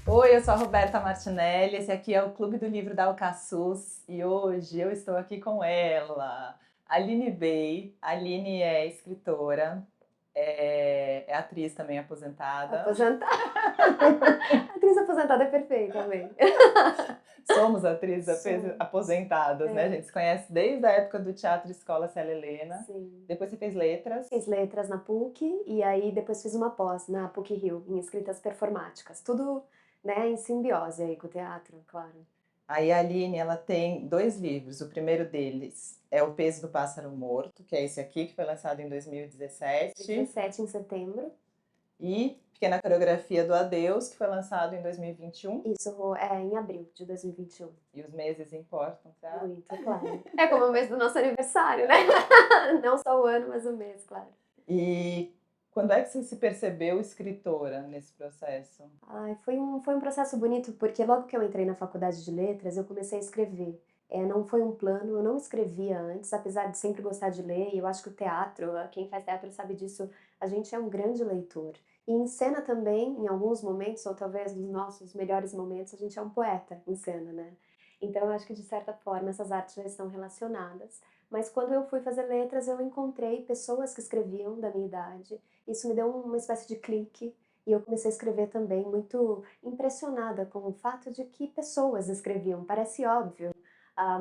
Oi, eu sou a Roberta Martinelli, esse aqui é o Clube do Livro da Alcaçuz e hoje eu estou aqui com ela, Aline Bey. A Aline é escritora, é atriz também aposentada. Aposentada. Atriz aposentada é perfeita também. Somos atrizes Somos. aposentadas, né? A É, gente se conhece desde a época do Teatro Escola Célia Helena. sim. Depois você fez letras. Fiz letras na PUC e aí depois fiz uma pós na PUC-Rio, em escritas performáticas. Tudo, né, em simbiose aí com o teatro, claro. Aí a Aline, ela tem dois livros. O primeiro deles é O Peso do Pássaro Morto, que é esse aqui, que foi lançado em 2017. 17 em setembro. E Pequena Coreografia do Adeus, que foi lançado em 2021. Isso é em abril de 2021. E os meses importam, tá? Muito, claro. É como o mês do nosso aniversário, né? Não só o ano, mas o mês, claro. E quando é que você se percebeu escritora nesse processo? Ai, foi um processo bonito, porque logo que eu entrei na faculdade de letras, eu comecei a escrever. Não foi um plano, eu não escrevia antes, apesar de sempre gostar de ler, e eu acho que o teatro, quem faz teatro sabe disso, a gente é um grande leitor. E em cena também, em alguns momentos, ou talvez nos nossos melhores momentos, a gente é um poeta em cena, né? Então eu acho que de certa forma essas artes já estão relacionadas. Mas quando eu fui fazer letras, eu encontrei pessoas que escreviam da minha idade. Isso me deu uma espécie de clique e eu comecei a escrever também muito impressionada com o fato de que pessoas escreviam. Parece óbvio,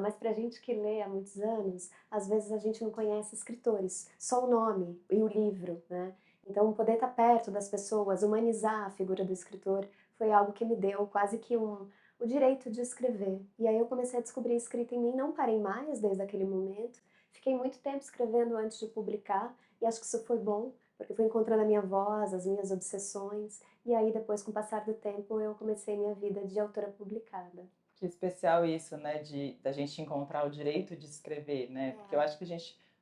mas para a gente que lê há muitos anos, às vezes a gente não conhece escritores, só o nome e o livro, né? Então, poder estar perto das pessoas, humanizar a figura do escritor, foi algo que me deu quase que o direito de escrever. E aí eu comecei a descobrir a escrita em mim, não parei mais desde aquele momento. Fiquei muito tempo escrevendo antes de publicar, e acho que isso foi bom, porque eu fui encontrando a minha voz, as minhas obsessões, e aí depois, com o passar do tempo, eu comecei minha vida de autora publicada. Que especial isso, né, da gente encontrar o direito de escrever, né? Porque eu É, acho que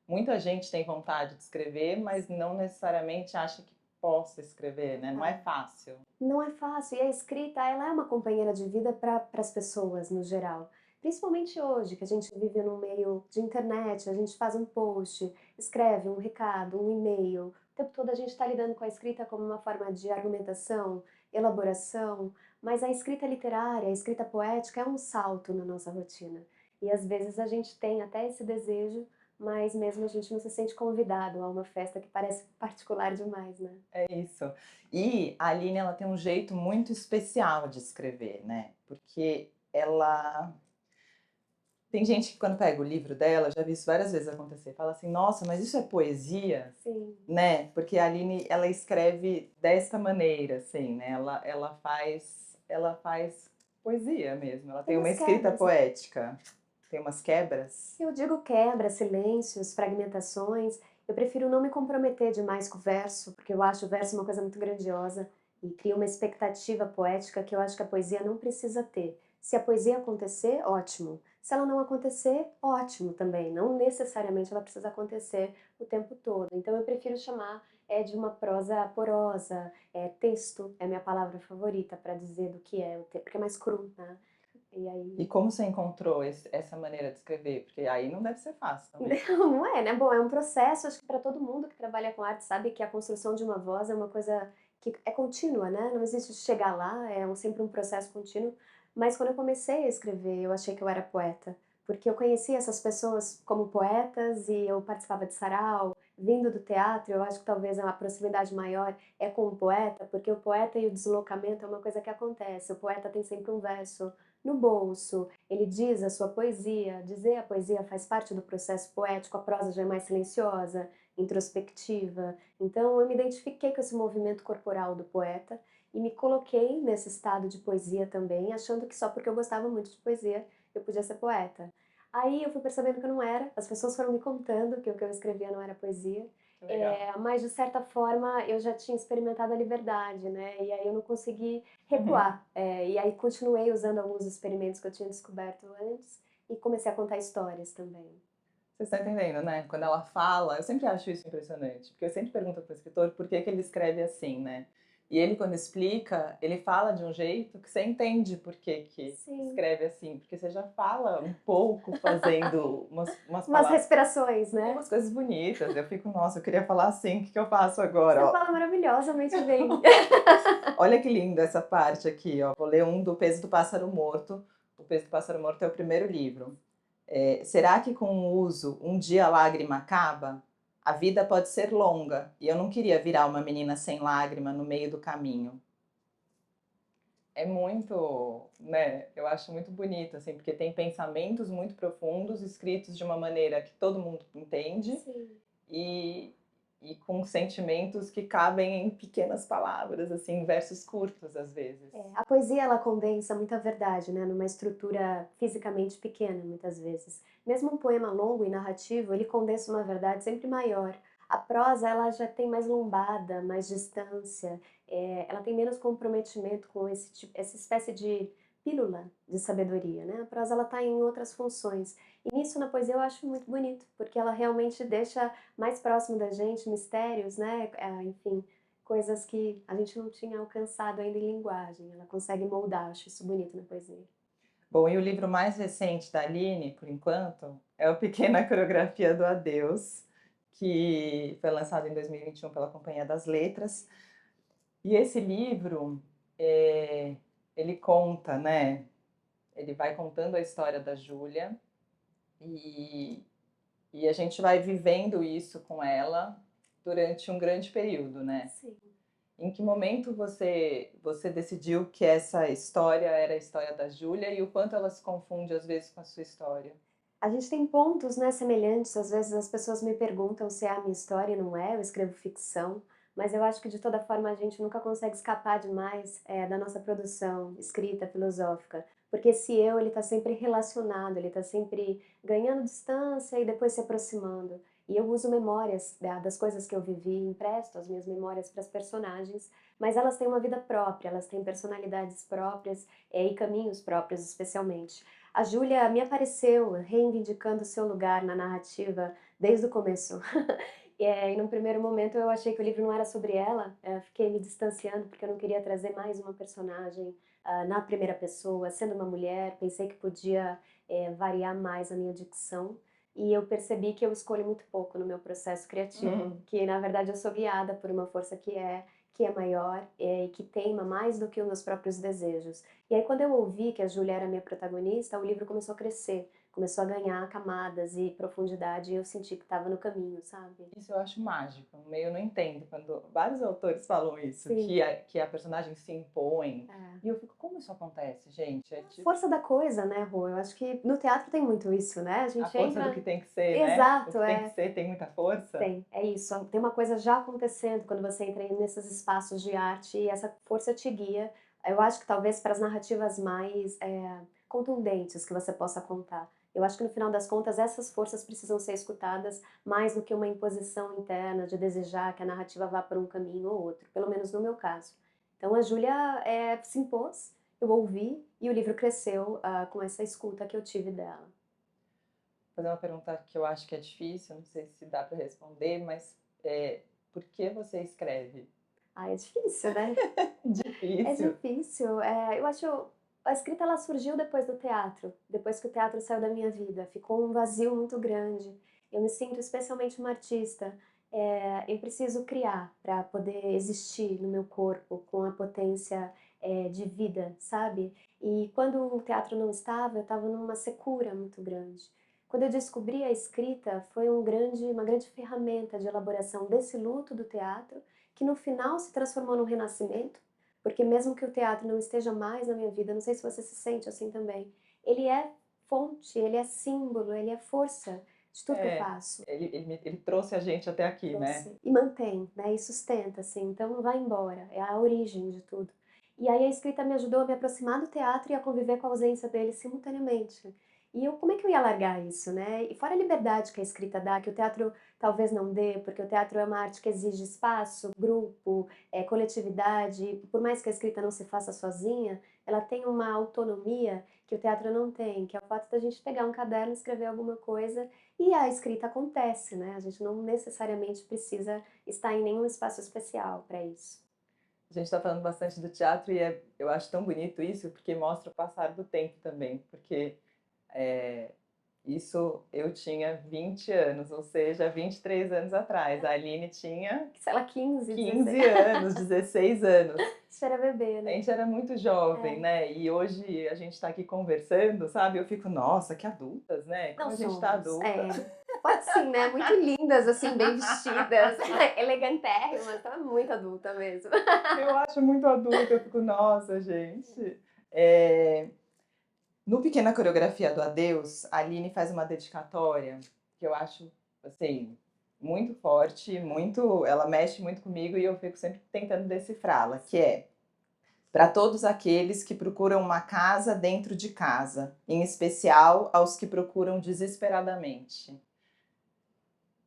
muita gente tem vontade de escrever, mas não necessariamente acha que possa escrever, né? Não é é. fácil. Não é fácil, e a escrita, ela é uma companheira de vida para as pessoas, no geral. Principalmente hoje, que a gente vive num meio de internet, a gente faz um post, escreve um recado, um e-mail. O tempo todo a gente está lidando com a escrita como uma forma de argumentação, elaboração, mas a escrita literária, a escrita poética é um salto na nossa rotina. E às vezes a gente tem até esse desejo, mas mesmo a gente não se sente convidado a uma festa que parece particular demais, né? É isso. E a Aline, ela tem um jeito muito especial de escrever, né? Porque ela tem gente que quando pega o livro dela, já vi isso várias vezes acontecer, fala assim: "Nossa, mas isso é poesia?", Sim. né? Porque a Aline, ela escreve desta maneira, assim, né? Ela faz poesia mesmo. Ela Tem tem uma umas escrita quebras, né? poética. Tem umas quebras. Eu digo quebra, silêncios, fragmentações. Eu prefiro não me comprometer demais com o verso, porque eu acho o verso uma coisa muito grandiosa e cria uma expectativa poética que eu acho que a poesia não precisa ter. Se a poesia acontecer, ótimo. Se ela não acontecer, ótimo também. Não necessariamente ela precisa acontecer o tempo todo. Então eu prefiro chamar de uma prosa porosa, texto é minha palavra favorita para dizer do que é, porque é mais cru, né? E E aí como você encontrou essa maneira de escrever? Porque aí não deve ser fácil também. não, não é, né? Bom, é um processo, acho que para todo mundo que trabalha com arte sabe que a construção de uma voz é uma coisa que é contínua, né? Não existe chegar lá, sempre um processo contínuo. Mas quando eu comecei a escrever, eu achei que eu era poeta, porque eu conhecia essas pessoas como poetas e eu participava de sarau, vindo do teatro, eu acho que talvez a proximidade maior é com o poeta, porque o poeta e o deslocamento é uma coisa que acontece. O poeta tem sempre um verso no bolso, ele diz a sua poesia, dizer a poesia faz parte do processo poético, a prosa já é mais silenciosa, introspectiva. Então eu me identifiquei com esse movimento corporal do poeta e me coloquei nesse estado de poesia também, achando que só porque eu gostava muito de poesia eu podia ser poeta. Aí eu fui percebendo que eu não era, as pessoas foram me contando que o que eu escrevia não era poesia, Que legal. mas de certa forma eu já tinha experimentado a liberdade, né? E aí eu não consegui Uhum. recuar. E aí continuei usando alguns experimentos que eu tinha descoberto antes e comecei a contar histórias também. Você está entendendo, né? Quando ela fala, eu sempre acho isso impressionante, porque eu sempre pergunto para o escritor por que ele escreve assim, né? E ele, quando explica, ele fala de um jeito que você entende por que que Sim. escreve assim, porque você já fala um pouco fazendo umas Umas palavras, respirações, né? umas coisas bonitas. Eu fico, nossa, eu queria falar assim, o que que eu faço agora? Você Ó, fala maravilhosamente bem. olha que linda essa parte aqui, ó. Vou ler um do Peso do Pássaro Morto. O Peso do Pássaro Morto é o primeiro livro. Será que com o uso um dia a lágrima acaba? A vida pode ser longa e eu não queria virar uma menina sem lágrima no meio do caminho. É muito, né? Eu acho muito bonito, assim, porque tem pensamentos muito profundos, escritos de uma maneira que todo mundo entende Sim. e, e com sentimentos que cabem em pequenas palavras, assim, versos curtos às vezes. A poesia, ela condensa muita verdade, né, numa estrutura fisicamente pequena, muitas vezes. Mesmo um poema longo e narrativo, ele condensa uma verdade sempre maior. A prosa, ela já tem mais lombada, mais distância, ela tem menos comprometimento com essa espécie de pílula de sabedoria, né? A prosa, ela está em outras funções. E nisso, na poesia, eu acho muito bonito, porque ela realmente deixa mais próximo da gente mistérios, né? Enfim, coisas que a gente não tinha alcançado ainda em linguagem. Ela consegue moldar, acho isso bonito na poesia. Bom, e o livro mais recente da Aline, por enquanto, é o Pequena Coreografia do Adeus, que foi lançado em 2021 pela Companhia das Letras. E esse livro, ele conta, né? Ele vai contando a história da Júlia e, e a gente vai vivendo isso com ela durante um grande período, né? Sim. Em que momento você decidiu que essa história era a história da Júlia e o quanto ela se confunde às vezes com a sua história? A gente tem pontos, né, semelhantes. Às vezes as pessoas me perguntam se é a minha história e não é, eu escrevo ficção, mas eu acho que de toda forma a gente nunca consegue escapar demais da nossa produção escrita, filosófica, porque esse eu, ele está sempre relacionado, ele está sempre ganhando distância e depois se aproximando. E eu uso memórias das coisas que eu vivi, empresto as minhas memórias para as personagens, mas elas têm uma vida própria, elas têm personalidades próprias e caminhos próprios, especialmente. A Júlia me apareceu reivindicando seu lugar na narrativa desde o começo. E num primeiro momento eu achei que o livro não era sobre ela, fiquei me distanciando porque eu não queria trazer mais uma personagem na primeira pessoa, sendo uma mulher, pensei que podia variar mais a minha dicção. E eu percebi que eu escolho muito pouco no meu processo criativo, que na verdade eu sou guiada por uma força que é maior e que teima mais do que os meus próprios desejos. E aí, quando eu ouvi que a Júlia era minha protagonista, o livro começou a crescer, começou a ganhar camadas e profundidade, e eu senti que estava no caminho, sabe? Isso eu acho mágico. No meio eu não entendo quando vários autores falam isso, Sim. que a personagem se impõe. É. E eu fico, como isso acontece, gente? É tipo Força da coisa, né, Rô? Eu acho que no teatro tem muito isso, né? A a gente força do entra. que tem que ser, né? O Exato, que tem que ser tem muita força. Tem, é isso. Tem uma coisa já acontecendo quando você entra nesses espaços de arte e essa força te guia. Eu acho que talvez para as narrativas mais contundentes que você possa contar. Eu acho que no final das contas essas forças precisam ser escutadas mais do que uma imposição interna de desejar que a narrativa vá por um caminho ou outro, pelo menos no meu caso. Então a Júlia se impôs, eu ouvi e o livro cresceu com essa escuta que eu tive dela. Vou fazer uma pergunta que eu acho que é difícil, não sei se dá para responder, mas por que você escreve? É difícil, né? É Difícil. difícil. Eu acho a escrita ela surgiu depois do teatro, depois que o teatro saiu da minha vida. Ficou um vazio muito grande. Eu me sinto especialmente uma artista. Eu preciso criar para poder existir no meu corpo com a potência de vida, sabe? E quando o teatro não estava, eu estava numa secura muito grande. Quando eu descobri a escrita, foi uma grande ferramenta de elaboração desse luto do teatro, que no final se transformou num renascimento, porque mesmo que o teatro não esteja mais na minha vida, não sei se você se sente assim também, ele é fonte, ele é símbolo, ele é força de tudo que eu faço. Ele trouxe a gente até aqui, né? Trouxe. E mantém, né? E sustenta, assim. Então não vai embora. É a origem de tudo. E aí a escrita me ajudou a me aproximar do teatro e a conviver com a ausência dele simultaneamente. E como é que eu ia largar isso, né? E fora a liberdade que a escrita dá, que o teatro talvez não dê, porque o teatro é uma arte que exige espaço, grupo, coletividade. Por mais que a escrita não se faça sozinha, ela tem uma autonomia que o teatro não tem, que é o fato da gente pegar um caderno, escrever alguma coisa e a escrita acontece, né? A gente não necessariamente precisa estar em nenhum espaço especial para isso. A gente está falando bastante do teatro e eu acho tão bonito isso, porque mostra o passar do tempo também, porque eh, isso eu tinha 20 anos, ou seja, 23 anos atrás. A Aline tinha Sei lá, 15, 16. 15 anos, 16 anos. Você era bebê, A né? gente era muito jovem, É. né? E hoje a gente está aqui conversando, sabe? Eu fico, nossa, que adultas, né? Não Como a gente está somos. adulta. É. Pode sim, né? Muito lindas, assim, bem vestidas, elegantérrimas, tá muito adulta mesmo. Eu acho muito adulta, eu fico, nossa, gente. Eh, no Pequena Coreografia do Adeus, a Aline faz uma dedicatória que eu acho, assim, muito forte, muito, ela mexe muito comigo e eu fico sempre tentando decifrá-la, que é para todos aqueles que procuram uma casa dentro de casa, em especial aos que procuram desesperadamente.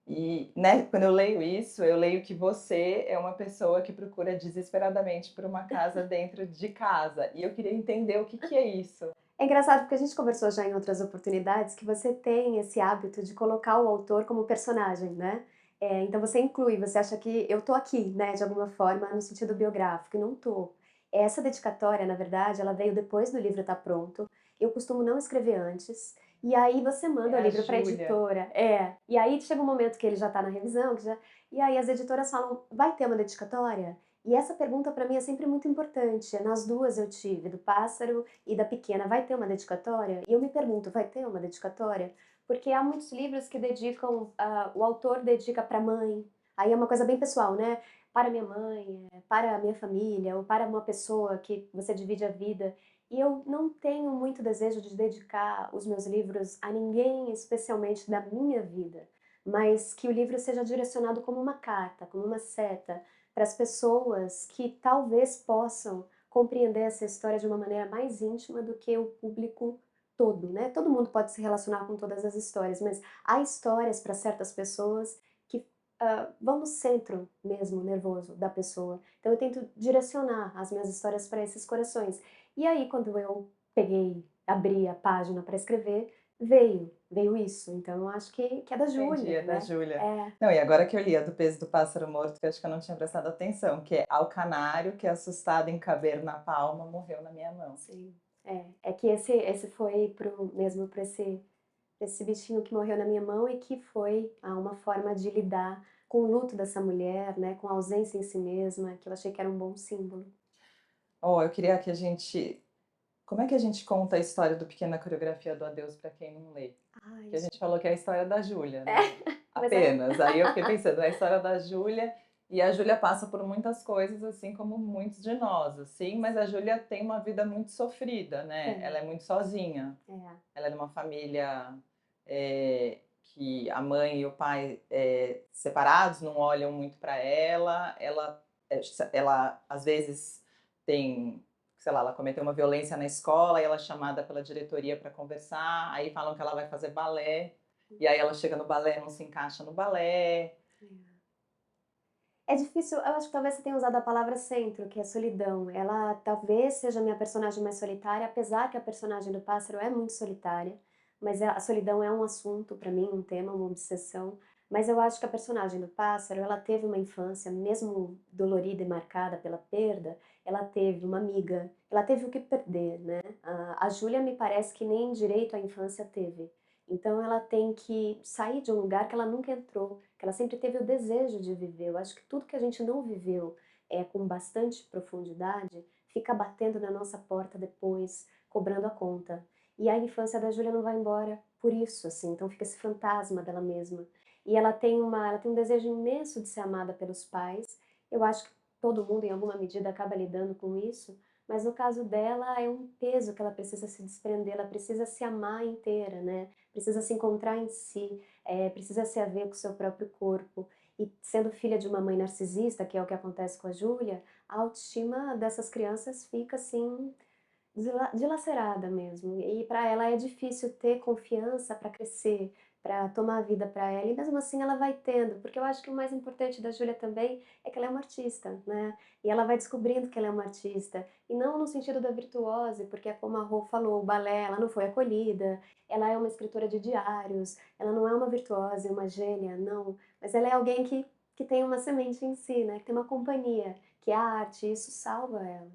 E, né, quando eu leio isso, eu leio que você é uma pessoa que procura desesperadamente por uma casa dentro de casa. E eu queria entender o que que é isso. É engraçado porque a gente conversou já em outras oportunidades que você tem esse hábito de colocar o autor como personagem, né? Então você inclui, você acha que eu tô aqui, né, de alguma forma, no sentido biográfico, e não tô. Essa dedicatória, na verdade, ela veio depois do livro estar pronto. Eu costumo não escrever antes. E aí você manda É o a livro para a Júlia. editora. É. E aí chega um momento que ele já está na revisão, e aí as editoras falam: vai ter uma dedicatória? E essa pergunta para mim é sempre muito importante. Nas duas eu tive, do Pássaro e da Pequena, vai ter uma dedicatória? E eu me pergunto, vai ter uma dedicatória? Porque há muitos livros que dedicam, o autor dedica para a mãe, aí é uma coisa bem pessoal, né? Para minha mãe, para a minha família, ou para uma pessoa que você divide a vida. E eu não tenho muito desejo de dedicar os meus livros a ninguém, especialmente da minha vida, mas que o livro seja direcionado como uma carta, como uma seta, para as pessoas que talvez possam compreender essa história de uma maneira mais íntima do que o público todo, né? Todo mundo pode se relacionar com todas as histórias, mas há histórias para certas pessoas que vão no centro mesmo nervoso da pessoa. Então eu tento direcionar as minhas histórias para esses corações. E aí quando eu peguei, abri a página para escrever, veio isso. Então eu acho que é da Entendi, Júlia, é da né? Júlia. É, Não, e agora que eu li a do Peso do Pássaro Morto, que eu acho que eu não tinha prestado atenção, que é ao canário que assustado em caber na palma morreu na minha mão. sim. É que esse foi mesmo para esse bichinho que morreu na minha mão e que foi uma forma de lidar com o luto dessa mulher, né, com a ausência em si mesma, que eu achei que era um bom símbolo. Oh, eu queria que a gente. Como é que a gente conta a história do Pequena Coreografia do Adeus para quem não lê? Ai, Que a gente falou que é a história da Júlia, é, né? mas é Apenas. Aí eu fiquei pensando, é a história da Júlia, e a Júlia passa por muitas coisas, assim como muitos de nós, assim, mas a Júlia tem uma vida muito sofrida, né? tem, Ela é muito sozinha. é, Ela é de uma família que a mãe e o pai separados, não olham muito para ela. Ela às vezes tem, sei lá, ela cometeu uma violência na escola e ela é chamada pela diretoria para conversar. Aí falam que ela vai fazer balé e aí ela chega no balé, não se encaixa no balé. é. É difícil, eu acho que talvez você tenha usado a palavra centro, que é solidão. Ela talvez seja a minha personagem mais solitária, apesar que a personagem do pássaro é muito solitária, mas a solidão é um assunto para mim, um tema, uma obsessão. Mas eu acho que a personagem do pássaro, ela teve uma infância, mesmo dolorida e marcada pela perda, ela teve uma amiga, ela teve o que perder, né? A Júlia me parece que nem direito à infância teve. Então ela tem que sair de um lugar que ela nunca entrou, que ela sempre teve o desejo de viver. Eu acho que tudo que a gente não viveu com bastante profundidade fica batendo na nossa porta depois, cobrando a conta. E a infância da Júlia não vai embora por isso, assim, então fica esse fantasma dela mesma. E ela tem um desejo imenso de ser amada pelos pais. Eu acho que todo mundo, em alguma medida, acaba lidando com isso, mas no caso dela é um peso que ela precisa se desprender, ela precisa se amar inteira, né? Precisa se encontrar em si, precisa se haver com o seu próprio corpo. E sendo filha de uma mãe narcisista, que é o que acontece com a Júlia, a autoestima dessas crianças fica assim dilacerada mesmo. E para ela é difícil ter confiança para crescer, para tomar a vida para ela, e mesmo assim ela vai tendo, porque eu acho que o mais importante da Júlia também é que ela é uma artista, né? E ela vai descobrindo que ela é uma artista, e não no sentido da virtuose, porque é como a Rô falou, o balé, ela não foi acolhida, ela é uma escritora de diários, ela não é uma virtuose, uma gênia, não, mas ela é alguém que que tem uma semente em si, né? Que tem uma companhia, que é a arte, e isso salva ela.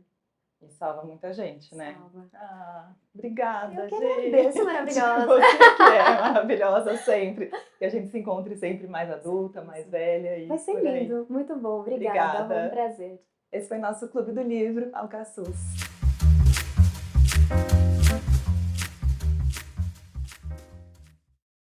E salva muita gente, né? Salva. Ah, obrigada, Eu que gente. agradeço, maravilhosa. Você que é maravilhosa sempre. Que a gente se encontre sempre mais adulta, mais velha e Vai ser por aí. lindo. Muito bom. Obrigada. Obrigada. Foi um prazer. Esse foi nosso Clube do Livro Alcaçuz.